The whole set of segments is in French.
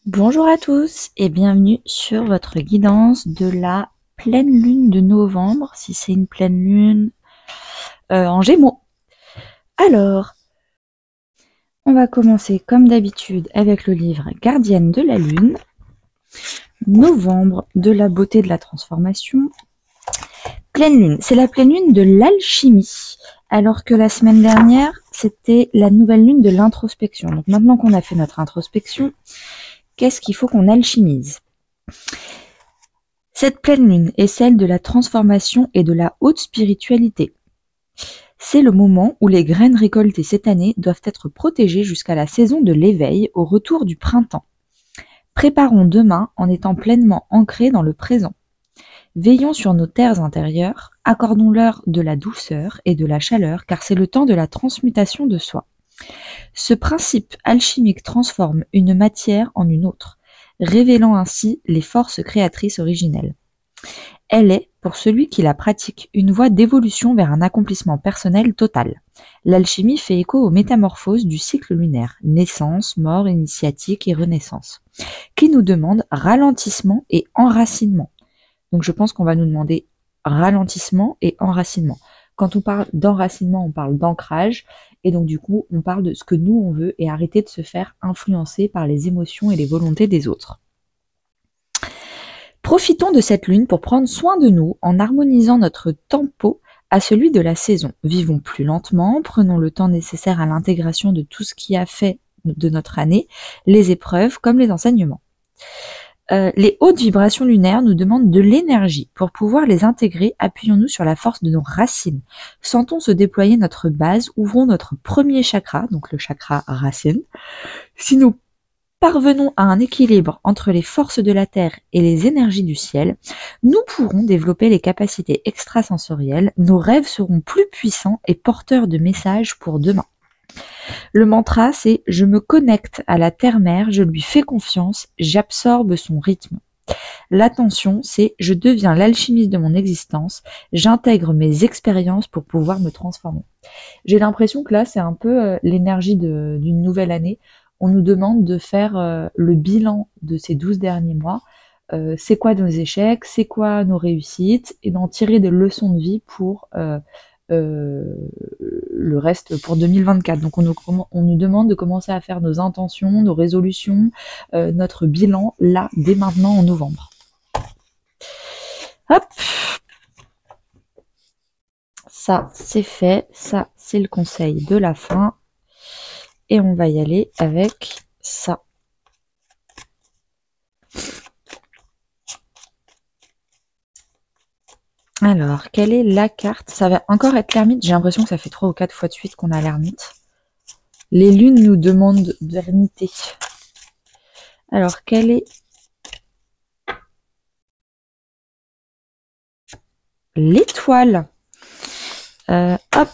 Bonjour à tous et bienvenue sur votre guidance de la pleine lune de novembre, si c'est une pleine lune en Gémeaux. Alors, on va commencer comme d'habitude avec le livre Gardienne de la Lune, novembre de la beauté de la transformation. Pleine lune, c'est la pleine lune de l'alchimie, alors que la semaine dernière, c'était la nouvelle lune de l'introspection. Donc maintenant qu'on a fait notre introspection, qu'est-ce qu'il faut qu'on alchimise ? Cette pleine lune est celle de la transformation et de la haute spiritualité. C'est le moment où les graines récoltées cette année doivent être protégées jusqu'à la saison de l'éveil au retour du printemps. Préparons demain en étant pleinement ancrés dans le présent. Veillons sur nos terres intérieures, accordons-leur de la douceur et de la chaleur car c'est le temps de la transmutation de soi. Ce principe alchimique transforme une matière en une autre, révélant ainsi les forces créatrices originelles. Elle est, pour celui qui la pratique, une voie d'évolution vers un accomplissement personnel total. L'alchimie fait écho aux métamorphoses du cycle lunaire, naissance, mort, initiatique et renaissance, qui nous demandent ralentissement et enracinement. Donc je pense qu'on va nous demander ralentissement et enracinement. Quand on parle d'enracinement, on parle d'ancrage, et donc du coup, on parle de ce que nous on veut et arrêter de se faire influencer par les émotions et les volontés des autres. Profitons de cette lune pour prendre soin de nous en harmonisant notre tempo à celui de la saison. Vivons plus lentement, prenons le temps nécessaire à l'intégration de tout ce qui a fait de notre année, les épreuves comme les enseignements. Les hautes vibrations lunaires nous demandent de l'énergie. Pour pouvoir les intégrer, appuyons-nous sur la force de nos racines. Sentons se déployer notre base, ouvrons notre premier chakra, donc le chakra racine. Si nous parvenons à un équilibre entre les forces de la Terre et les énergies du ciel, nous pourrons développer les capacités extrasensorielles, nos rêves seront plus puissants et porteurs de messages pour demain. Le mantra, c'est « Je me connecte à la Terre-Mère, je lui fais confiance, j'absorbe son rythme ». L'attention, c'est « Je deviens l'alchimiste de mon existence, j'intègre mes expériences pour pouvoir me transformer ». J'ai l'impression que là, c'est un peu l'énergie d'une nouvelle année. On nous demande de faire le bilan de ces 12 derniers mois. C'est quoi nos échecs, c'est quoi nos réussites, et d'en tirer des leçons de vie pour le reste pour 2024. Donc on nous demande de commencer à faire nos intentions, nos résolutions, notre bilan là, dès maintenant en novembre. Hop, ça c'est fait, ça c'est le conseil de la fin. Et on va y aller avec ça. Alors, quelle est la carte? Ça va encore être l'ermite. J'ai l'impression que ça fait 3 ou 4 fois de suite qu'on a l'ermite. Les lunes nous demandent d'ermiter. Alors, quelle est l'étoile? Hop,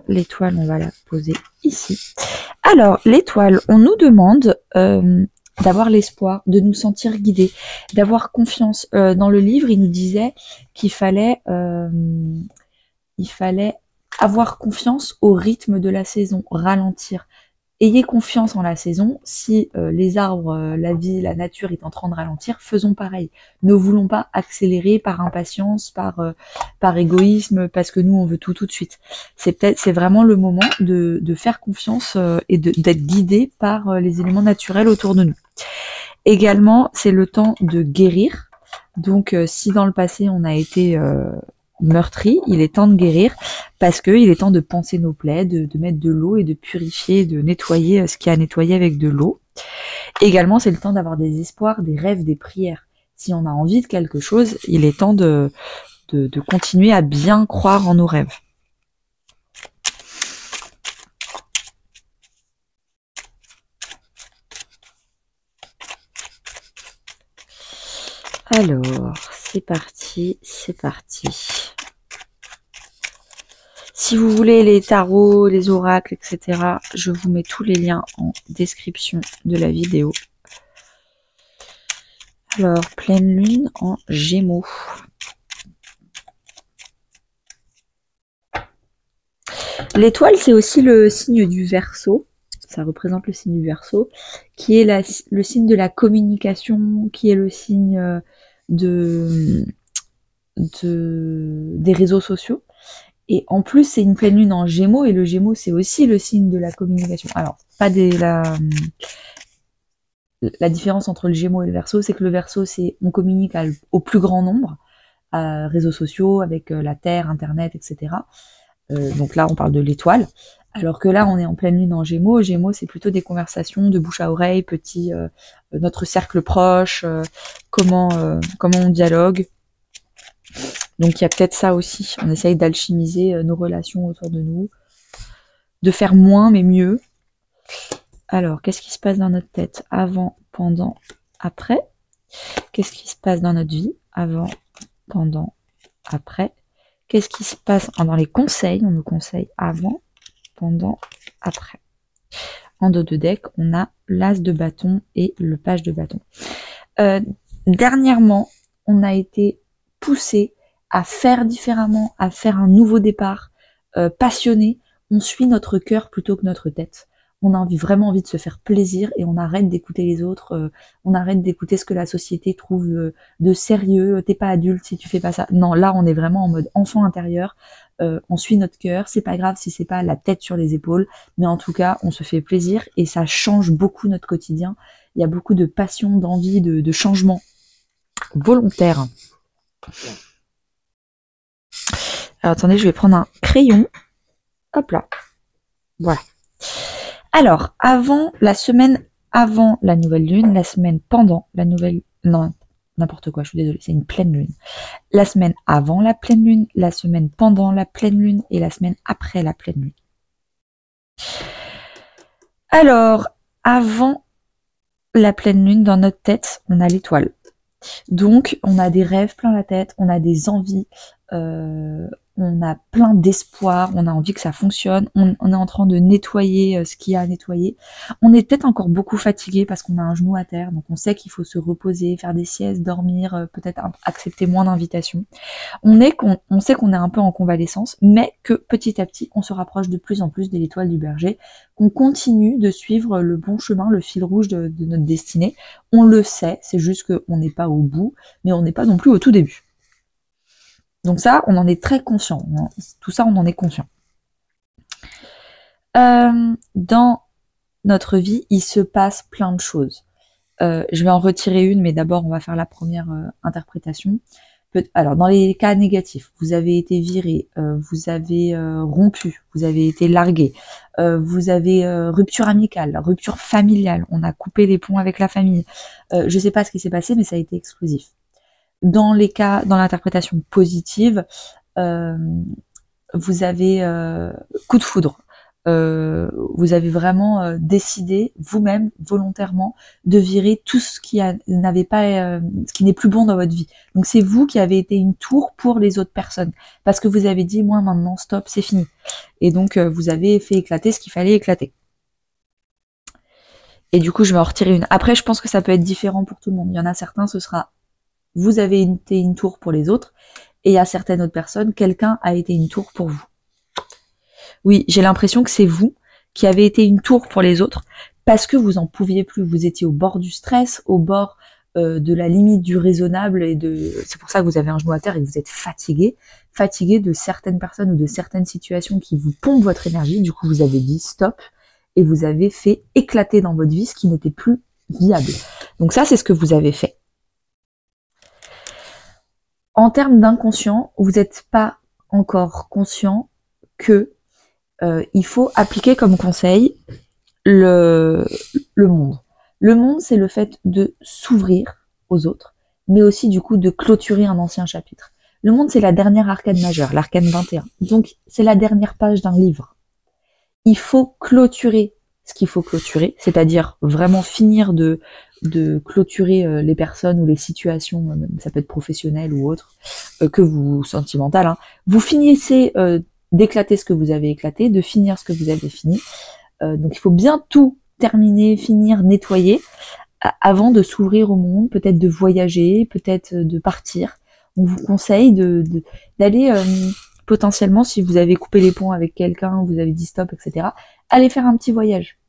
l'étoile, on va la poser ici. Alors, l'étoile, on nous demande d'avoir l'espoir, de nous sentir guidés, d'avoir confiance. Dans le livre, il nous disait qu'il fallait avoir confiance au rythme de la saison, ralentir. Ayez confiance en la saison. Si les arbres, la vie, la nature est en train de ralentir, faisons pareil. Ne voulons pas accélérer par impatience, par égoïsme, parce que nous on veut tout de suite. C'est vraiment le moment de faire confiance et d'être guidé par les éléments naturels autour de nous. Également, c'est le temps de guérir. Donc, si dans le passé on a été meurtri, il est temps de guérir parce qu'il est temps de panser nos plaies, de mettre de l'eau et de purifier, de nettoyer ce qu'il y a à nettoyer avec de l'eau. Également, c'est le temps d'avoir des espoirs, des rêves, des prières. Si on a envie de quelque chose, il est temps de continuer à bien croire en nos rêves. Alors, c'est parti, c'est parti. Si vous voulez les tarots, les oracles, etc., je vous mets tous les liens en description de la vidéo. Alors, pleine lune en Gémeaux. L'étoile, c'est aussi le signe du Verseau. ça représente le signe du Verseau, qui est le signe de la communication, qui est le signe des réseaux sociaux. Et en plus, c'est une pleine lune en Gémeaux, et le Gémeaux, c'est aussi le signe de la communication. Alors, pas la différence entre le Gémeaux et le Verseau, c'est que le Verseau, c'est on communique au plus grand nombre, réseaux sociaux, avec la Terre, Internet, etc. Donc là, on parle de l'étoile. Alors que là, on est en pleine lune en Gémeaux. Gémeaux, c'est plutôt des conversations de bouche à oreille, notre cercle proche, comment on dialogue. Donc il y a peut-être ça aussi. On essaye d'alchimiser nos relations autour de nous, de faire moins mais mieux. Alors, qu'est-ce qui se passe dans notre tête avant, pendant, après? Qu'est-ce qui se passe dans notre vie avant, pendant, après? Qu'est-ce qui se passe dans les conseils? On nous conseille avant, pendant, après. En dos de deck, on a l'as de bâton et le page de bâton. Dernièrement, on a été poussé à faire différemment, à faire un nouveau départ, passionné. On suit notre cœur plutôt que notre tête. On a vraiment envie de se faire plaisir et on arrête d'écouter les autres, on arrête d'écouter ce que la société trouve de sérieux, t'es pas adulte si tu fais pas ça. Non, là on est vraiment en mode enfant intérieur, on suit notre cœur, c'est pas grave si c'est pas la tête sur les épaules, mais en tout cas on se fait plaisir et ça change beaucoup notre quotidien. Il y a beaucoup de passion, d'envie, de changement volontaire. Alors attendez, je vais prendre un crayon. Hop là. Voilà. Alors, la semaine avant la nouvelle lune, la semaine pendant la nouvelle... Non, n'importe quoi, je suis désolée, c'est une pleine lune. La semaine avant la pleine lune, la semaine pendant la pleine lune et la semaine après la pleine lune. Alors, avant la pleine lune, dans notre tête, on a l'étoile. Donc, on a des rêves plein la tête, on a des envies, on a plein d'espoir, on a envie que ça fonctionne, on est en train de nettoyer ce qu'il y a à nettoyer. On est peut-être encore beaucoup fatigué parce qu'on a un genou à terre, donc on sait qu'il faut se reposer, faire des siestes, dormir, peut-être accepter moins d'invitations. On sait qu'on est un peu en convalescence, mais que petit à petit, on se rapproche de plus en plus de l'étoile du berger, qu'on continue de suivre le bon chemin, le fil rouge de notre destinée. On le sait, c'est juste qu'on n'est pas au bout, mais on n'est pas non plus au tout début. Donc ça, on en est très conscient. Tout ça, on en est conscient. Dans notre vie, il se passe plein de choses. Je vais en retirer une, mais d'abord, on va faire la première interprétation. Alors, dans les cas négatifs, vous avez été viré, vous avez rompu, vous avez été largué, vous avez rupture amicale, rupture familiale, on a coupé les ponts avec la famille. Je sais pas ce qui s'est passé, mais ça a été explosif. Dans les cas, dans l'interprétation positive, vous avez coup de foudre. Vous avez vraiment décidé vous-même volontairement de virer tout ce qui ce qui n'est plus bon dans votre vie. Donc c'est vous qui avez été une tour pour les autres personnes parce que vous avez dit moi maintenant stop, c'est fini. Et donc vous avez fait éclater ce qu'il fallait éclater. Et du coup je vais en retirer une. Après je pense que ça peut être différent pour tout le monde. Il y en a certains, ce sera vous avez été une tour pour les autres, et il y a certaines autres personnes, quelqu'un a été une tour pour vous. Oui, j'ai l'impression que c'est vous qui avez été une tour pour les autres, parce que vous en pouviez plus, vous étiez au bord du stress, au bord de la limite du raisonnable, c'est pour ça que vous avez un genou à terre et que vous êtes fatigué de certaines personnes ou de certaines situations qui vous pompent votre énergie, du coup vous avez dit stop, et vous avez fait éclater dans votre vie ce qui n'était plus viable. Donc ça, c'est ce que vous avez fait. En termes d'inconscient, vous n'êtes pas encore conscient que il faut appliquer comme conseil le monde. Le monde, c'est le fait de s'ouvrir aux autres, mais aussi du coup de clôturer un ancien chapitre. Le monde, c'est la dernière arcane majeure, l'arcane 21. Donc, c'est la dernière page d'un livre. Il faut clôturer ce qu'il faut clôturer, c'est-à-dire vraiment finir de clôturer les personnes ou les situations, ça peut être professionnel ou autre, que vous sentimental. Hein. Vous finissez d'éclater ce que vous avez éclaté, de finir ce que vous avez fini. Donc il faut bien tout terminer, finir, nettoyer, avant de s'ouvrir au monde, peut-être de voyager, peut-être de partir. On vous conseille d'aller potentiellement, si vous avez coupé les ponts avec quelqu'un, vous avez dit stop, etc., allez faire un petit voyage.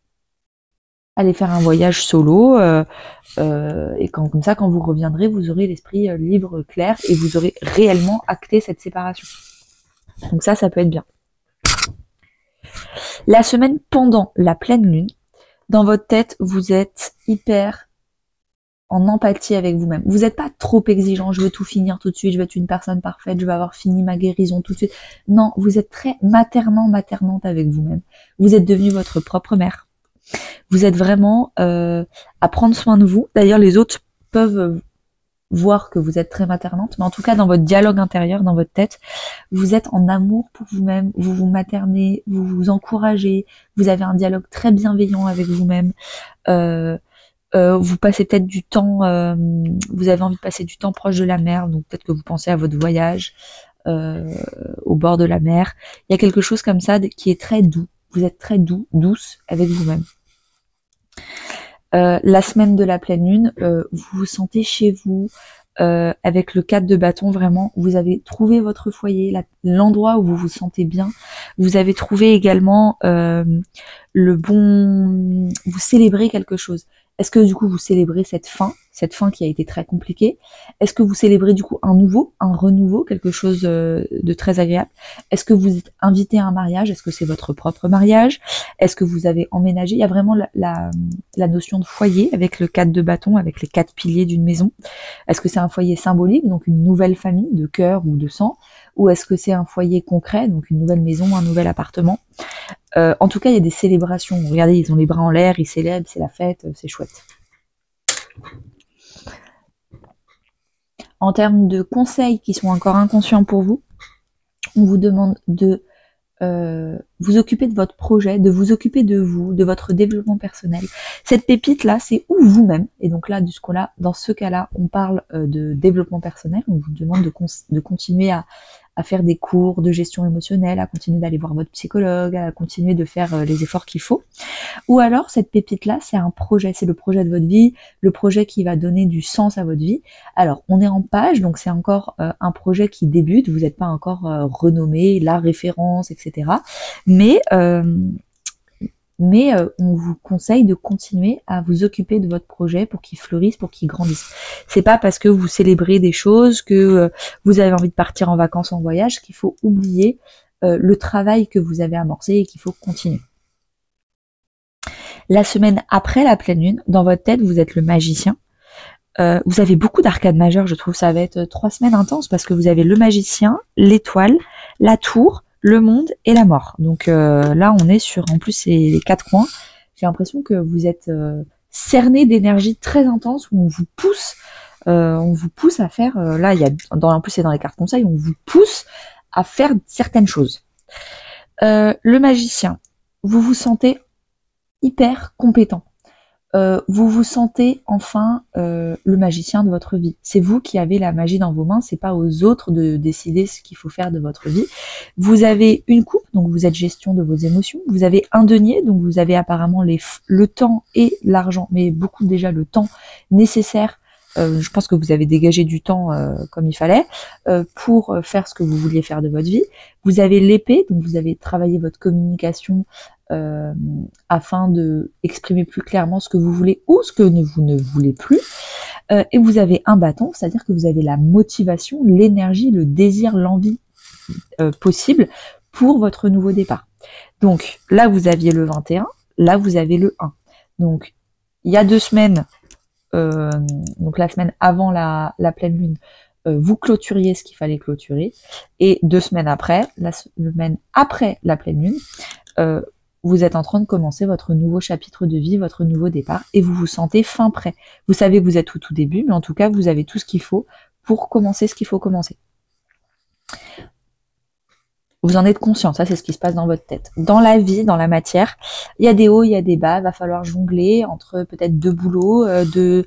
Allez faire un voyage solo, et comme ça, quand vous reviendrez, vous aurez l'esprit libre, clair, et vous aurez réellement acté cette séparation. Donc ça peut être bien. La semaine pendant la pleine lune, dans votre tête, vous êtes hyper en empathie avec vous-même. Vous n'êtes pas trop exigeant, je veux tout finir tout de suite, je veux être une personne parfaite, je veux avoir fini ma guérison tout de suite. Non, vous êtes très maternante avec vous-même. Vous êtes devenue votre propre mère. Vous êtes vraiment à prendre soin de vous. D'ailleurs, les autres peuvent voir que vous êtes très maternante, mais en tout cas, dans votre dialogue intérieur, dans votre tête, vous êtes en amour pour vous-même, vous vous maternez, vous vous encouragez, vous avez un dialogue très bienveillant avec vous-même. Vous passez peut-être du temps, vous avez envie de passer du temps proche de la mer, donc peut-être que vous pensez à votre voyage au bord de la mer. Il y a quelque chose comme ça qui est très doux. Vous êtes très douce avec vous-même. La semaine de la pleine lune, vous vous sentez chez vous, avec le 4 de bâton, vraiment, vous avez trouvé votre foyer, l'endroit où vous vous sentez bien. Vous avez trouvé également le bon... Vous célébrez quelque chose. Est-ce que du coup vous célébrez cette fin qui a été très compliquée? Est-ce que vous célébrez du coup un renouveau, quelque chose de très agréable? Est-ce que vous êtes invité à un mariage? Est-ce que c'est votre propre mariage? Est-ce que vous avez emménagé? Il y a vraiment la notion de foyer avec le 4 de bâton, avec les 4 piliers d'une maison. Est-ce que c'est un foyer symbolique, donc une nouvelle famille de cœur ou de sang? Ou est-ce que c'est un foyer concret, donc une nouvelle maison, un nouvel appartement? En tout cas, il y a des célébrations. Regardez, ils ont les bras en l'air, ils célèbrent, c'est la fête, c'est chouette. En termes de conseils qui sont encore inconscients pour vous, on vous demande de vous occuper de votre projet, de vous occuper de vous, de votre développement personnel. Cette pépite-là, c'est où vous-même. Et donc là, dans ce cas-là, on parle de développement personnel. On vous demande de continuer à faire des cours de gestion émotionnelle, à continuer d'aller voir votre psychologue, à continuer de faire les efforts qu'il faut. Ou alors, cette pépite-là, c'est un projet, c'est le projet de votre vie, le projet qui va donner du sens à votre vie. Alors, on est en page, donc c'est encore un projet qui débute, vous n'êtes pas encore renommé, la référence, etc. Mais on vous conseille de continuer à vous occuper de votre projet pour qu'il fleurisse, pour qu'il grandisse. C'est pas parce que vous célébrez des choses, que vous avez envie de partir en vacances, en voyage, qu'il faut oublier le travail que vous avez amorcé et qu'il faut continuer. La semaine après la pleine lune, dans votre tête, vous êtes le magicien. Vous avez beaucoup d'arcades majeures, je trouve. Ça va être 3 semaines intenses parce que vous avez le magicien, l'étoile, la tour, le monde et la mort. Donc là, on est sur, en plus, c'est les 4 coins. J'ai l'impression que vous êtes cerné d'énergie très intense où on vous pousse à faire. Là, en plus, c'est dans les cartes conseils, on vous pousse à faire certaines choses. Le magicien, vous vous sentez hyper compétent. Vous vous sentez enfin le magicien de votre vie. C'est vous qui avez la magie dans vos mains, c'est pas aux autres de décider ce qu'il faut faire de votre vie. Vous avez une coupe, donc vous êtes gestion de vos émotions. Vous avez un denier, donc vous avez apparemment le temps et l'argent, mais beaucoup déjà le temps nécessaire. Je pense que vous avez dégagé du temps comme il fallait pour faire ce que vous vouliez faire de votre vie. Vous avez l'épée, donc vous avez travaillé votre communication afin de exprimer plus clairement ce que vous voulez ou ce que vous ne voulez plus. Et vous avez un bâton, c'est-à-dire que vous avez la motivation, l'énergie, le désir, l'envie possible pour votre nouveau départ. Donc là, vous aviez le 21, là, vous avez le 1. Donc, il y a 2 semaines, donc la semaine avant la pleine lune, vous clôturiez ce qu'il fallait clôturer. Et 2 semaines après, la semaine après la pleine lune, vous êtes en train de commencer votre nouveau chapitre de vie, votre nouveau départ, et vous vous sentez fin prêt. Vous savez que vous êtes au tout début, mais en tout cas, vous avez tout ce qu'il faut pour commencer ce qu'il faut commencer. Vous en êtes conscient, ça c'est ce qui se passe dans votre tête. Dans la vie, dans la matière, il y a des hauts, il y a des bas, il va falloir jongler entre peut-être 2 boulots, 2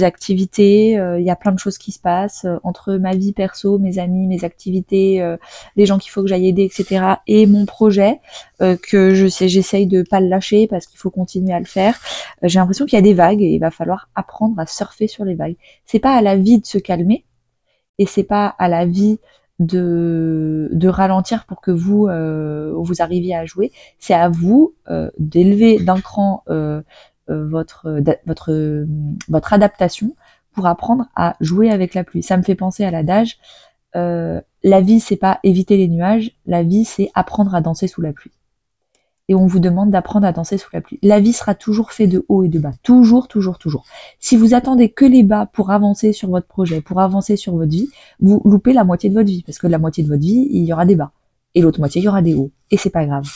activités, il y a plein de choses qui se passent, entre ma vie perso, mes amis, mes activités, les gens qu'il faut que j'aille aider, etc. et mon projet, que j'essaye de pas le lâcher parce qu'il faut continuer à le faire. J'ai l'impression qu'il y a des vagues et il va falloir apprendre à surfer sur les vagues. C'est pas à la vie de se calmer, et c'est pas à la vie de ralentir pour que vous arriviez à jouer. C'est à vous d'élever d'un cran votre adaptation pour apprendre à jouer avec la pluie. Ça me fait penser à l'adage, la vie c'est pas éviter les nuages, la vie c'est apprendre à danser sous la pluie. Et on vous demande d'apprendre à danser sous la pluie. La vie sera toujours faite de haut et de bas. Toujours, toujours, toujours. Si vous attendez que les bas pour avancer sur votre projet, pour avancer sur votre vie, vous loupez la moitié de votre vie. Parce que la moitié de votre vie, il y aura des bas. Et l'autre moitié, il y aura des hauts. Et c'est pas grave.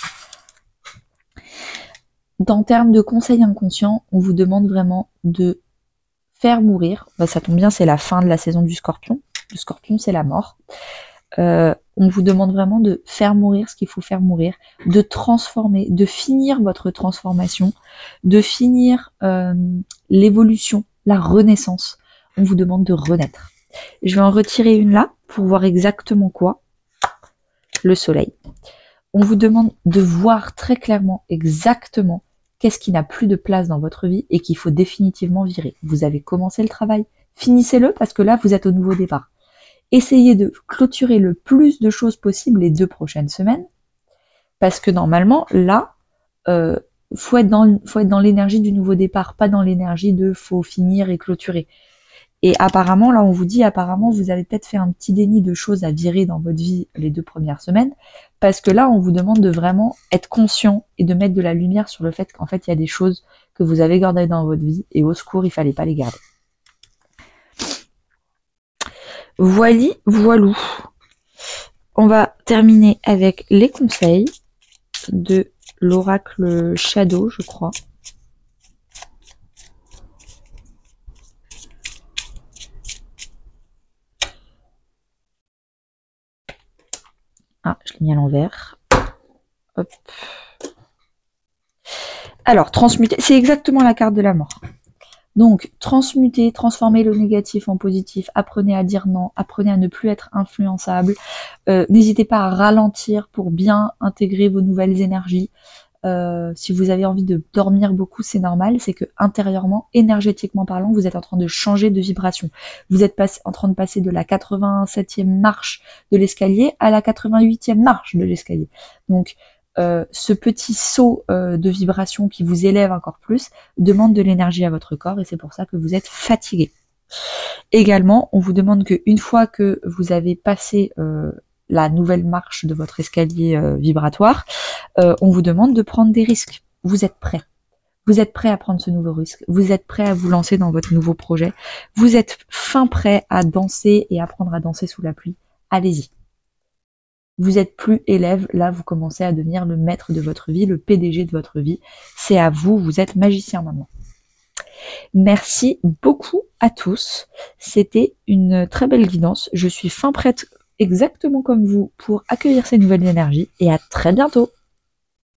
En termes de conseils inconscients, on vous demande vraiment de faire mourir. Bah, ça tombe bien, c'est la fin de la saison du Scorpion. Le Scorpion, c'est la mort. On vous demande vraiment de faire mourir ce qu'il faut faire mourir, de transformer, de finir votre transformation, de finir l'évolution, la renaissance. On vous demande de renaître. Je vais en retirer une là pour voir exactement quoi. Le soleil. On vous demande de voir très clairement exactement qu'est-ce qui n'a plus de place dans votre vie et qu'il faut définitivement virer. Vous avez commencé le travail, finissez-le parce que là vous êtes au nouveau départ. Essayez de clôturer le plus de choses possible les 2 prochaines semaines, parce que normalement, là, faut être dans l'énergie du nouveau départ, pas dans l'énergie de faut finir et clôturer. Et apparemment, là, on vous dit, apparemment, vous avez peut-être fait un petit déni de choses à virer dans votre vie les 2 premières semaines, parce que là, on vous demande de vraiment être conscient et de mettre de la lumière sur le fait qu'en fait, il y a des choses que vous avez gardées dans votre vie, et au secours, il fallait pas les garder. Voili, voilou. On va terminer avec les conseils de l'oracle Shadow, je crois. Ah, je l'ai mis à l'envers. Hop. Alors, transmuter, c'est exactement la carte de la mort. Donc, transmuter, transformer le négatif en positif, apprenez à dire non, apprenez à ne plus être influençable, n'hésitez pas à ralentir pour bien intégrer vos nouvelles énergies. Si vous avez envie de dormir beaucoup, c'est normal, c'est que intérieurement, énergétiquement parlant, vous êtes en train de changer de vibration. Vous êtes en train de passer de la 87e marche de l'escalier à la 88e marche de l'escalier. Donc, ce petit saut de vibration qui vous élève encore plus demande de l'énergie à votre corps et c'est pour ça que vous êtes fatigué. Également, on vous demande qu'une fois que vous avez passé la nouvelle marche de votre escalier vibratoire, on vous demande de prendre des risques. Vous êtes prêt. Vous êtes prêt à prendre ce nouveau risque. Vous êtes prêt à vous lancer dans votre nouveau projet. Vous êtes fin prêt à danser et apprendre à danser sous la pluie. Allez-y. Vous êtes plus élève, là vous commencez à devenir le maître de votre vie, le PDG de votre vie. C'est à vous, vous êtes magicien maintenant. Merci beaucoup à tous. C'était une très belle guidance. Je suis fin prête exactement comme vous pour accueillir ces nouvelles énergies et à très bientôt.